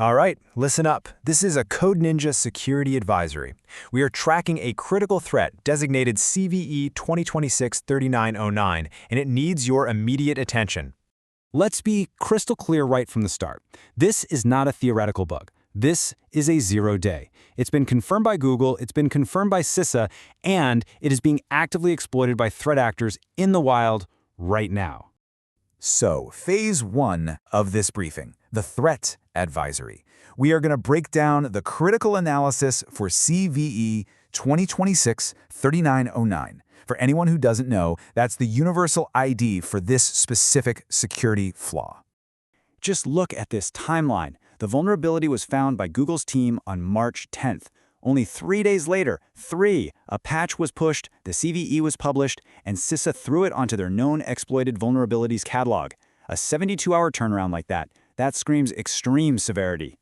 All right, listen up. This is a Code Ninja security advisory. We are tracking a critical threat designated CVE-2026-3909, and it needs your immediate attention. Let's be crystal clear right from the start. This is not a theoretical bug. This is a zero-day. It's been confirmed by Google, it's been confirmed by CISA, and it is being actively exploited by threat actors in the wild right now. So, phase 1 of this briefing, the threat advisory. We are going to break down the critical analysis for CVE 2026-3909. For anyone who doesn't know, that's the universal ID for this specific security flaw. Just look at this timeline. The vulnerability was found by Google's team on March 10th. Only 3 days later, a patch was pushed, the CVE was published, and CISA threw it onto their known exploited vulnerabilities catalog. A 72-hour turnaround like that screams extreme severity.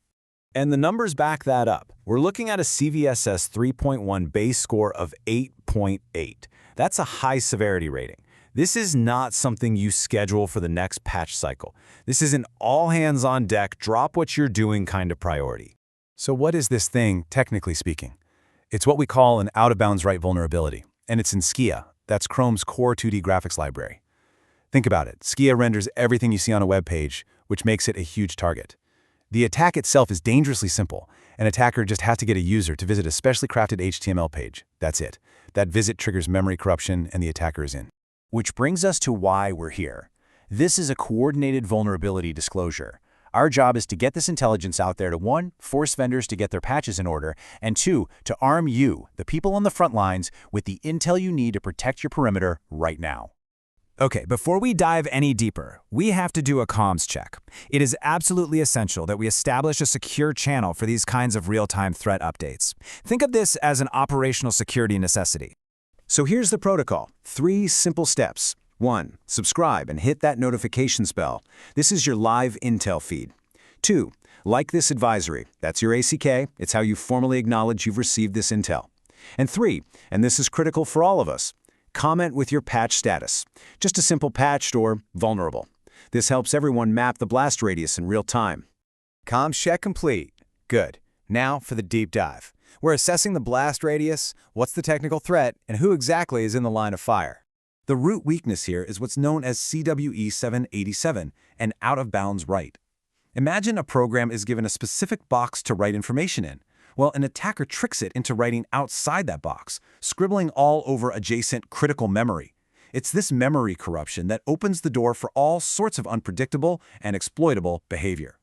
And the numbers back that up. We're looking at a CVSS 3.1 base score of 8.8. That's a high severity rating. This is not something you schedule for the next patch cycle. This is an all-hands-on-deck, drop-what-you're-doing kind of priority. So what is this thing, technically speaking? It's what we call an out-of-bounds write vulnerability, and it's in Skia. That's Chrome's core 2D graphics library. Think about it. Skia renders everything you see on a web page, which makes it a huge target. The attack itself is dangerously simple. An attacker just has to get a user to visit a specially crafted HTML page. That's it. That visit triggers memory corruption, and the attacker is in. Which brings us to why we're here. This is a coordinated vulnerability disclosure. Our job is to get this intelligence out there to 1, force vendors to get their patches in order, and 2, to arm you, the people on the front lines, with the intel you need to protect your perimeter right now. Okay, before we dive any deeper, we have to do a comms check. It is absolutely essential that we establish a secure channel for these kinds of real-time threat updates. Think of this as an operational security necessity. So here's the protocol. 3 simple steps. 1. Subscribe and hit that notification bell. This is your live intel feed. 2. Like this advisory. That's your ACK. It's how you formally acknowledge you've received this intel. And 3, and this is critical for all of us, comment with your patch status. Just a simple patched or vulnerable. This helps everyone map the blast radius in real time. Comms check complete. Good. Now for the deep dive. We're assessing the blast radius, what's the technical threat, and who exactly is in the line of fire. The root weakness here is what's known as CWE-787, an out-of-bounds write. Imagine a program is given a specific box to write information in. Well, an attacker tricks it into writing outside that box, scribbling all over adjacent critical memory. It's this memory corruption that opens the door for all sorts of unpredictable and exploitable behavior.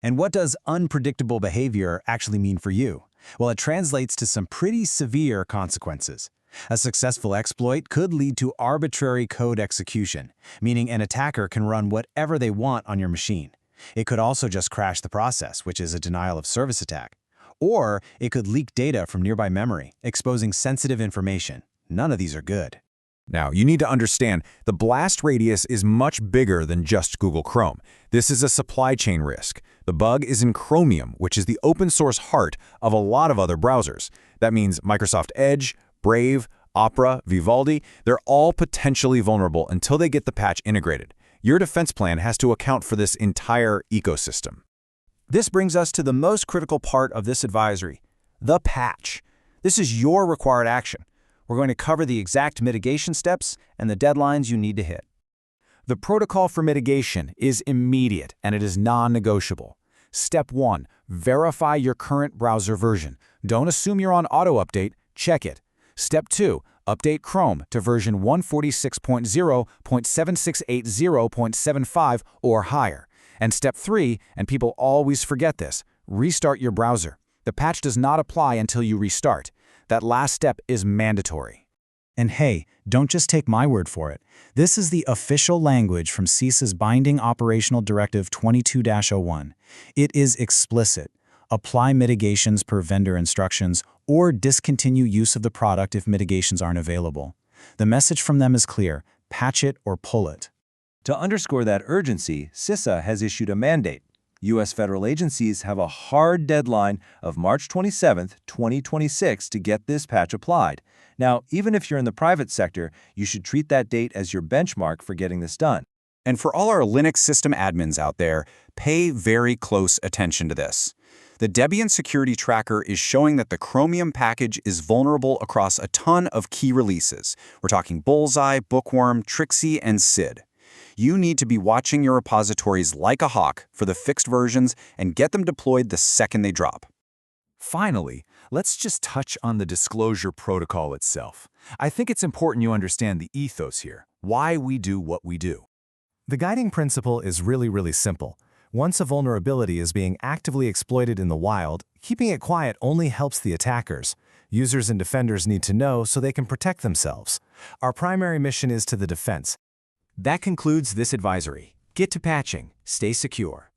And what does unpredictable behavior actually mean for you? Well, it translates to some pretty severe consequences. A successful exploit could lead to arbitrary code execution, meaning an attacker can run whatever they want on your machine. It could also just crash the process, which is a denial of service attack. Or it could leak data from nearby memory, exposing sensitive information. None of these are good. Now, you need to understand, the blast radius is much bigger than just Google Chrome. This is a supply chain risk. The bug is in Chromium, which is the open source heart of a lot of other browsers. That means Microsoft Edge, Brave, Opera, Vivaldi, they're all potentially vulnerable until they get the patch integrated. Your defense plan has to account for this entire ecosystem. This brings us to the most critical part of this advisory, the patch. This is your required action. We're going to cover the exact mitigation steps and the deadlines you need to hit. The protocol for mitigation is immediate and it is non-negotiable. Step 1, verify your current browser version. Don't assume you're on auto-update, check it. Step 2, update Chrome to version 146.0.7680.75 or higher. And step 3, and people always forget this, restart your browser. The patch does not apply until you restart. That last step is mandatory. And hey, don't just take my word for it. This is the official language from CISA's Binding Operational Directive 22-01. It is explicit. Apply mitigations per vendor instructions, or discontinue use of the product if mitigations aren't available. The message from them is clear: patch it or pull it. To underscore that urgency, CISA has issued a mandate. U.S. federal agencies have a hard deadline of March 27, 2026 to get this patch applied. Now, even if you're in the private sector, you should treat that date as your benchmark for getting this done. And for all our Linux system admins out there, pay very close attention to this. The Debian security tracker is showing that the Chromium package is vulnerable across a ton of key releases. We're talking Bullseye, Bookworm, Trixie, and SID. You need to be watching your repositories like a hawk for the fixed versions and get them deployed the second they drop. Finally, let's just touch on the disclosure protocol itself. I think it's important you understand the ethos here, why we do what we do. The guiding principle is really simple. Once a vulnerability is being actively exploited in the wild, keeping it quiet only helps the attackers. Users and defenders need to know so they can protect themselves. Our primary mission is to the defense. That concludes this advisory. Get to patching, stay secure.